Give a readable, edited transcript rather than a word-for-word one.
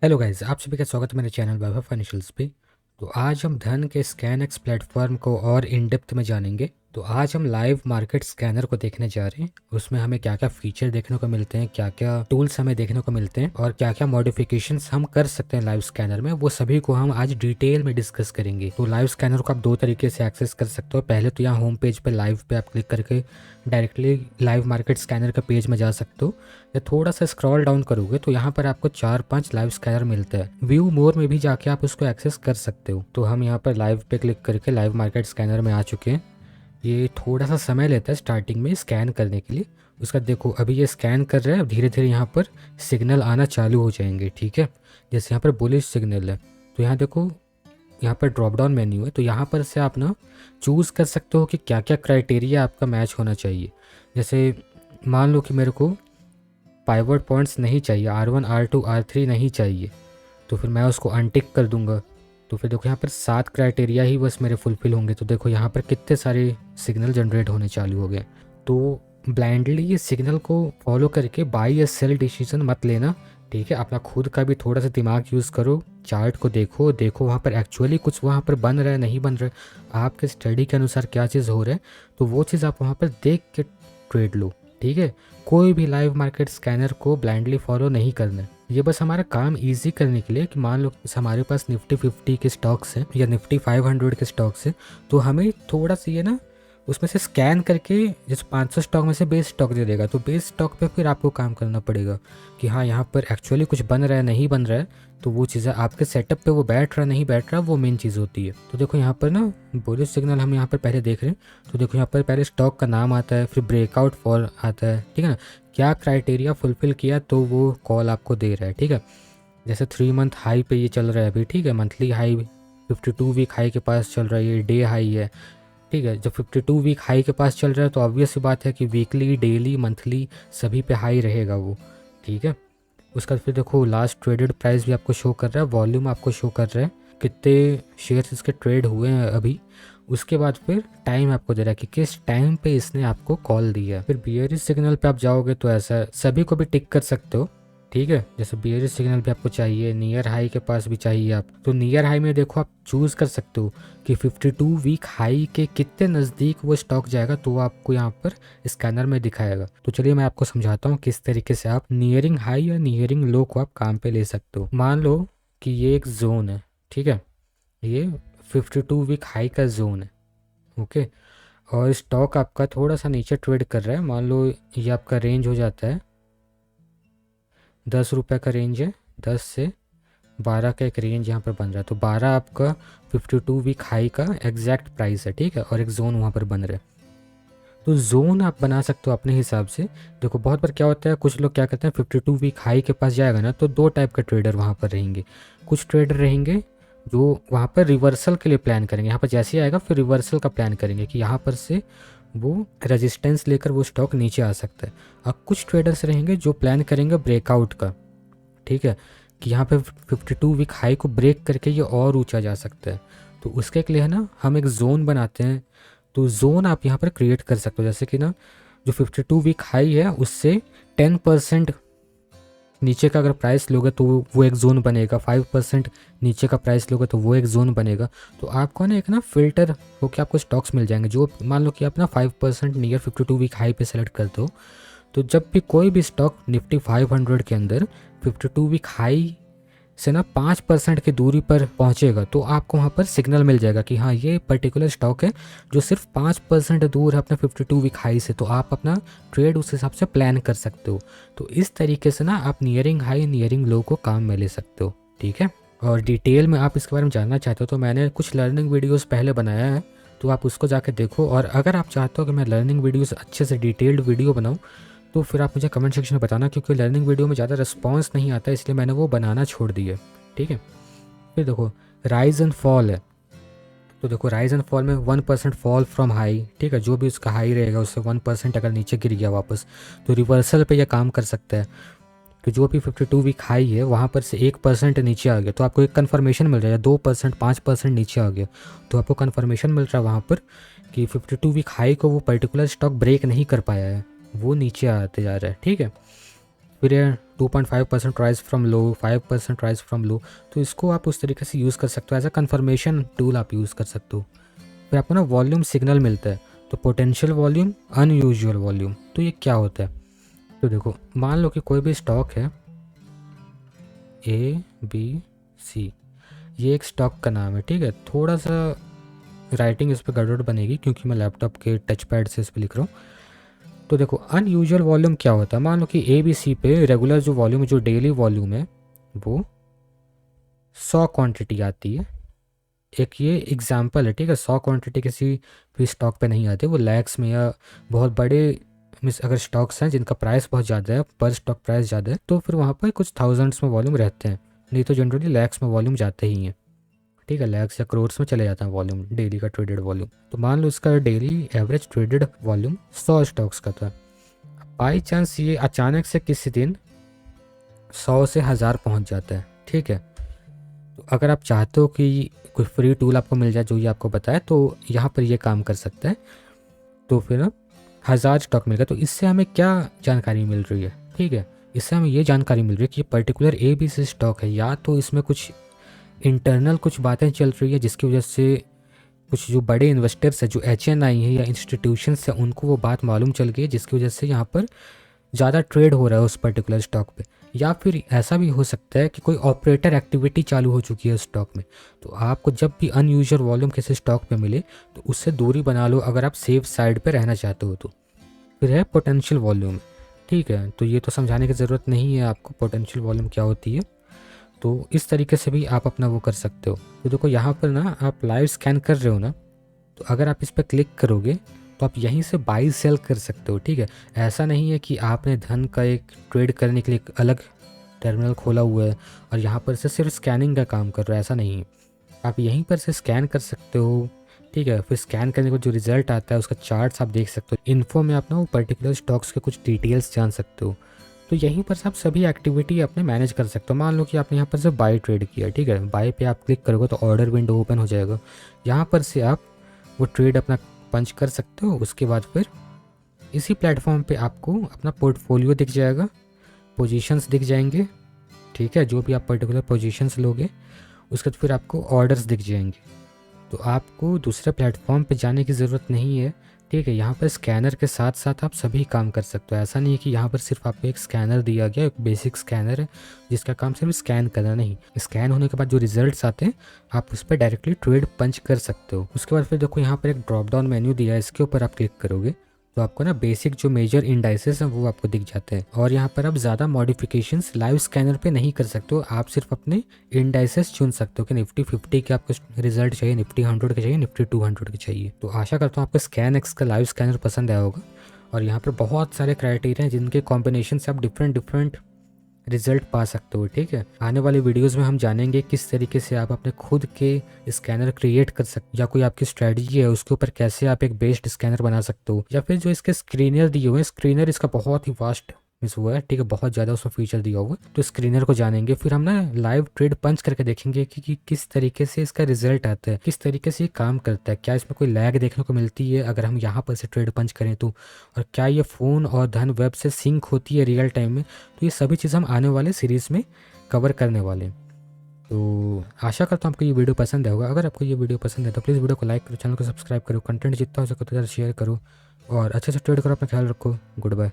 Hello guys, आप सभी का स्वागत है मेरे चैनल वैभव फाइनेंशियल्स पे। तो आज हम धन के स्कैनएक्स प्लेटफॉर्म को और इन डेप्थ में जानेंगे। तो आज हम लाइव मार्केट स्कैनर को देखने जा रहे हैं। उसमें हमें क्या क्या फीचर देखने को मिलते हैं, क्या क्या टूल्स हमें देखने को मिलते हैं और क्या क्या मॉडिफिकेशंस हम कर सकते हैं लाइव स्कैनर में, वो सभी को हम आज डिटेल में डिस्कस करेंगे। तो लाइव स्कैनर को आप दो तरीके से एक्सेस कर सकते हो। पहले तो यहाँ होम पेज पे लाइव पे आप क्लिक करके डायरेक्टली लाइव मार्केट स्कैनर के पेज में जा सकते हो। या थोड़ा सा स्क्रॉल डाउन करोगे तो यहाँ पर आपको 4-5 लाइव स्कैनर मिलता है। व्यू मोर में भी जाके आप उसको एक्सेस कर सकते हो। तो हम यहाँ पर लाइव पे क्लिक करके लाइव मार्केट स्कैनर में आ चुके हैं। ये थोड़ा सा समय लेता है स्टार्टिंग में स्कैन करने के लिए। उसका देखो अभी ये स्कैन कर रहा है, अब धीरे धीरे यहाँ पर सिग्नल आना चालू हो जाएंगे। ठीक है, जैसे यहाँ पर बुलिश सिग्नल है तो यहाँ देखो, यहाँ पर ड्रॉप डाउन मेन्यू है। तो यहाँ पर से आप ना चूज़ कर सकते हो कि क्या क्या क्राइटेरिया आपका मैच होना चाहिए। जैसे मान लो कि मेरे को पाइवट पॉइंट्स नहीं चाहिए, R1 R2 R3 नहीं चाहिए, तो फिर मैं उसको अनटिक कर दूंगा। तो फिर देखो यहाँ पर 7 क्राइटेरिया ही बस मेरे फुलफिल होंगे। तो देखो यहाँ पर कितने सारे सिग्नल जनरेट होने चालू हो गए। तो ब्लाइंडली ये सिग्नल को फॉलो करके बाई या सेल डिसीजन मत लेना। ठीक है, अपना खुद का भी थोड़ा सा दिमाग यूज़ करो, चार्ट को देखो वहाँ पर एक्चुअली कुछ वहाँ पर बन रहा है नहीं बन रहा है, आपके स्टडी के अनुसार क्या चीज़ हो रहा है, तो वो चीज़ आप वहाँ पर देख के ट्रेड लो। ठीक है, कोई भी लाइव मार्केट स्कैनर को ब्लाइंडली फॉलो नहीं करना है। ये बस हमारा काम इजी करने के लिए कि मान लो हमारे पास निफ्टी 50 के स्टॉक्स हैं या निफ्टी 500 के स्टॉक्स हैं, तो हमें थोड़ा सा ये ना उसमें से स्कैन करके जैसे 500 स्टॉक में से बेस स्टॉक दे देगा, तो बेस स्टॉक पे फिर आपको काम करना पड़ेगा कि हाँ यहाँ पर एक्चुअली कुछ बन रहा है नहीं बन रहा है। तो वो चीज़ें आपके सेटअप पे वो बैठ रहा नहीं बैठ रहा, वो मेन चीज़ होती है। तो देखो यहाँ पर ना बुलिश सिग्नल हम यहाँ पर पहले देख रहे हैं। तो देखो यहाँ पर पहले स्टॉक का नाम आता है, फिर ब्रेकआउट फॉल आता है। ठीक है ना, क्या क्राइटेरिया फुलफिल किया तो वो कॉल आपको दे रहा है। ठीक है, जैसे 3 मंथ हाई पे ये चल रहा है अभी। ठीक है, मंथली हाई 52 वीक हाई के पास चल रहा है, ये डे हाई है। ठीक है, जब 52 वीक हाई के पास चल रहा है तो ऑब्वियस सी बात है कि वीकली डेली मंथली सभी पे हाई रहेगा वो। ठीक है, उसका फिर देखो लास्ट ट्रेडेड प्राइस भी आपको शो कर रहा है, वॉल्यूम आपको शो कर रहा है, कितने शेयर्स इसके ट्रेड हुए हैं अभी। उसके बाद फिर टाइम आपको दे रहा है कि किस टाइम पे इसने आपको कॉल दिया। फिर बियरिश सिग्नल पे आप जाओगे तो ऐसा सभी को भी टिक कर सकते हो। ठीक है, जैसे बियरिश सिग्नल भी आपको चाहिए, नियर हाई के पास भी चाहिए आप, तो नियर हाई में देखो आप चूज़ कर सकते हो कि 52 वीक हाई के कितने नज़दीक वो स्टॉक जाएगा, तो वो आपको यहाँ पर स्कैनर में दिखाएगा। तो चलिए मैं आपको समझाता हूँ किस तरीके से आप नियरिंग हाई या नियरिंग लो को आप काम पे ले सकते हो। मान लो कि ये एक जोन है। ठीक है, ये 52 वीक हाई का जोन है। ओके, और स्टॉक आपका थोड़ा सा नीचे ट्रेड कर रहा है। मान लो ये आपका रेंज हो जाता है 10 रुपये का रेंज है, 10 से 12 का एक रेंज यहाँ पर बन रहा है। तो 12 आपका 52 वीक हाई का एग्जैक्ट प्राइस है। ठीक है, और एक जोन वहाँ पर बन रहा है। तो जोन आप बना सकते हो अपने हिसाब से। देखो बहुत बार क्या होता है, कुछ लोग क्या करते हैं 52 वीक हाई के पास जाएगा ना तो दो टाइप के ट्रेडर वहाँ पर रहेंगे। कुछ ट्रेडर रहेंगे जो वहाँ पर रिवर्सल के लिए प्लान करेंगे, यहाँ पर जैसे ही आएगा फिर रिवर्सल का प्लान करेंगे कि यहाँ पर से वो रेजिस्टेंस लेकर वो स्टॉक नीचे आ सकता है। और कुछ ट्रेडर्स रहेंगे जो प्लान करेंगे ब्रेकआउट का। ठीक है, कि यहाँ पे 52 वीक हाई को ब्रेक करके ये और ऊंचा जा सकता है। तो उसके लिए है ना हम एक जोन बनाते हैं। तो जोन आप यहाँ पर क्रिएट कर सकते हो, जैसे कि ना जो 52 वीक हाई है उससे 10% नीचे का अगर प्राइस लोगे तो वो एक जोन बनेगा, 5% नीचे का प्राइस लोगे तो वो एक जोन बनेगा। तो आपको ना एक ना फिल्टर होकर आपको स्टॉक्स मिल जाएंगे जो मान लो कि आप ना 5% नियर 52 वीक हाई पे सेलेक्ट करते हो। तो जब भी कोई भी स्टॉक निफ्टी 500 के अंदर 52 वीक हाई से ना 5% की दूरी पर पहुंचेगा तो आपको वहाँ पर सिग्नल मिल जाएगा कि हाँ ये पर्टिकुलर स्टॉक है जो सिर्फ 5% दूर है अपना 52 वीक हाई से। तो आप अपना ट्रेड उस हिसाब से प्लान कर सकते हो। तो इस तरीके से ना आप नियरिंग हाई नियरिंग लो को काम में ले सकते हो। ठीक है, और डिटेल में आप इसके बारे में जानना चाहते हो तो मैंने कुछ लर्निंग वीडियोज़ पहले बनाया है, तो आप उसको जाके देखो। और अगर आप चाहते हो कि मैं लर्निंग वीडियोज़ अच्छे से डिटेल्ड वीडियो बनाऊँ तो फिर आप मुझे कमेंट सेक्शन में बताना, क्योंकि लर्निंग वीडियो में ज़्यादा रिस्पांस नहीं आता इसलिए मैंने वो बनाना छोड़ दिया। ठीक है, फिर देखो राइज एंड फॉल है। तो देखो राइज एंड फॉल में 1% फॉल फ्रॉम हाई। ठीक है, जो भी उसका हाई रहेगा उससे 1% अगर नीचे गिर गया वापस तो रिवर्सल पे यह काम कर सकता है। तो जो भी 52 वीक हाई है वहाँ पर से 1% नीचे आ गया तो आपको एक कन्फर्मेशन मिल जाएगा, 2% 5% नीचे आ गया तो आपको कन्फर्मेशन मिल रहा है वहाँ पर कि 52 वीक हाई को वो पर्टिकुलर स्टॉक ब्रेक नहीं कर पाया है, वो नीचे आते जा रहा है। ठीक है, फिर 2.5% rise from low, 5% rise from low. तो इसको आप उस तरीके से यूज़ कर सकते हो, एज अ कन्फर्मेशन टूल आप यूज़ कर सकते हो। फिर आपको ना वॉल्यूम सिग्नल मिलता है, तो पोटेंशियल वॉल्यूम, अनयूजुअल वॉल्यूम। तो ये क्या होता है? तो देखो, मान लो कि कोई भी स्टॉक है ABC, ये एक स्टॉक का नाम है, ठीक है। थोड़ा सा राइटिंग इस पर गड़बड़ बनेगी क्योंकि मैं लैपटॉप के टच पैड से इस पर लिख रहा हूँ। तो देखो, अनयूजुअल वॉल्यूम क्या होता है? मान लो कि ABC पे रेगुलर जो वॉल्यूम है, जो डेली वॉल्यूम है, वो 100 क्वांटिटी आती है। एक ये एग्जाम्पल है, ठीक है। 100 क्वांटिटी किसी भी स्टॉक पे नहीं आती, वो लैक्स में या बहुत बड़े मीन्स अगर स्टॉक्स हैं जिनका प्राइस बहुत ज़्यादा है, पर स्टॉक प्राइस ज़्यादा है, तो फिर वहाँ पर कुछ थाउजेंड्स में वॉल्यूम रहते हैं। नहीं तो जनरली लैक्स में वॉल्यूम जाते ही हैं, ठीक है। लैक्स या करोड्स में चले जाता है वॉल्यूम, डेली का ट्रेडेड वॉल्यूम। तो मान लो इसका daily average traded volume 100 stocks का था। बाई चांस ये अचानक से किसी दिन 100 से 1000 पहुँच जाता है, ठीक है। तो अगर आप चाहते हो कि कोई फ्री टूल आपको मिल जाए जो ये आपको बताए, तो यहाँ पर ये काम कर सकता है। तो फिर 1000 स्टॉक मिल गया, तो इससे हमें क्या जानकारी मिल रही है, ठीक है। इससे हमें ये जानकारी मिल रही है कि ये पर्टिकुलर ABC स्टॉक है, या तो इसमें कुछ इंटरनल कुछ बातें चल रही है जिसकी वजह से कुछ जो बड़े इन्वेस्टर्स हैं, जो HNI है या इंस्टीट्यूशंस हैं, उनको वो बात मालूम चल गई है जिसकी वजह से यहाँ पर ज़्यादा ट्रेड हो रहा है उस पर्टिकुलर स्टॉक पे। या फिर ऐसा भी हो सकता है कि कोई ऑपरेटर एक्टिविटी चालू हो चुकी है स्टॉक में। तो आपको जब भी अनयूजुअल वॉल्यूम किसी स्टॉक पे मिले तो उससे दूरी बना लो, अगर आप सेफ साइड पे रहना चाहते हो तो। फिर है पोटेंशियल वॉल्यूम, ठीक है। तो ये तो समझाने की ज़रूरत नहीं है आपको पोटेंशियल वॉल्यूम क्या होती है। तो इस तरीके से भी आप अपना वो कर सकते हो। तो देखो, यहाँ पर ना आप लाइव स्कैन कर रहे हो ना, तो अगर आप इस पर क्लिक करोगे तो आप यहीं से बाई सेल कर सकते हो, ठीक है। ऐसा नहीं है कि आपने धन का एक ट्रेड करने के लिए एक अलग टर्मिनल खोला हुआ है और यहाँ पर से सिर्फ स्कैनिंग का काम कर रहा है, ऐसा नहीं है। आप यहीं पर से स्कैन कर सकते हो, ठीक है। फिर स्कैन करने के बाद जो रिजल्ट आता है उसका चार्ट्स आप देख सकते हो। इन्फो में आप ना वो पर्टिकुलर स्टॉक्स के कुछ डिटेल्स जान सकते हो। तो यहीं पर से आप सभी एक्टिविटी अपने मैनेज कर सकते हो। मान लो कि आपने यहाँ पर से बाई ट्रेड किया, ठीक है। बाई पे आप क्लिक करोगे तो ऑर्डर विंडो ओपन हो जाएगा। यहाँ पर से आप वो ट्रेड अपना पंच कर सकते हो। उसके बाद फिर इसी प्लेटफॉर्म पे आपको अपना पोर्टफोलियो दिख जाएगा, पोजीशंस दिख जाएंगे, ठीक है। जो भी आप पर्टिकुलर पोजीशंस लोगे उसके बाद फिर आपको ऑर्डर्स दिख जाएंगे। तो आपको दूसरे प्लेटफॉर्म पे जाने की ज़रूरत नहीं है, ठीक है। यहाँ पर स्कैनर के साथ साथ आप सभी काम कर सकते हो। ऐसा नहीं है कि यहाँ पर सिर्फ आपको एक स्कैनर दिया गया, एक बेसिक स्कैनर है जिसका काम सिर्फ स्कैन करना। नहीं, स्कैन होने के बाद जो रिजल्ट्स आते हैं आप उस पर डायरेक्टली ट्रेड पंच कर सकते हो। उसके बाद फिर देखो, यहाँ पर एक ड्रॉप डाउन मेन्यू दिया है, इसके ऊपर आप क्लिक करोगे तो आपको ना बेसिक जो मेजर इंडाइसेस हैं वो आपको दिख जाते हैं। और यहाँ पर आप ज़्यादा मॉडिफिकेशंस लाइव स्कैनर पे नहीं कर सकते हो। आप सिर्फ अपने इंडाइसेस चुन सकते हो कि निफ्टी 50 के आपको रिजल्ट चाहिए, निफ्टी 100 के चाहिए, निफ्टी 200 के चाहिए। तो आशा करता हूँ आपको ScanX का लाइव स्कैनर पसंद आया होगा। और यहाँ पर बहुत सारे क्राइटेरिया हैं जिनके कॉम्बिनेशन से आप डिफरेंट रिजल्ट पा सकते हो, ठीक है। आने वाले वीडियोस में हम जानेंगे किस तरीके से आप अपने खुद के स्कैनर क्रिएट कर सकते हो, या कोई आपकी स्ट्रेटजी है उसके ऊपर कैसे आप एक बेस्ड स्कैनर बना सकते हो, या फिर जो इसके स्क्रीनर दिए हुए हैं, स्क्रीनर इसका बहुत ही वास्ट मिस हुआ है, ठीक है। बहुत ज़्यादा उसमें फीचर दिया हुआ है। तो स्क्रीनर को जानेंगे, फिर हम ना लाइव ट्रेड पंच करके देखेंगे कि किस तरीके से इसका रिजल्ट आता है, किस तरीके से ये काम करता है, क्या इसमें कोई लैग देखने को मिलती है अगर हम यहाँ पर से ट्रेड पंच करें तो, और क्या ये फ़ोन और धन वेब से सिंक होती है रियल टाइम में। तो ये सभी चीज़ हम आने वाले सीरीज़ में कवर करने वाले हैं। तो आशा करता हूँ आपको ये वीडियो पसंद आएगा। अगर आपको ये वीडियो पसंद है तो प्लीज़ वीडियो को लाइक करो, चैनल को सब्सक्राइब करो, कंटेंट जितना हो सके तो ज़्यादा शेयर करो और अच्छे से ट्रेड करो, अपना ख्याल रखो। Good bye.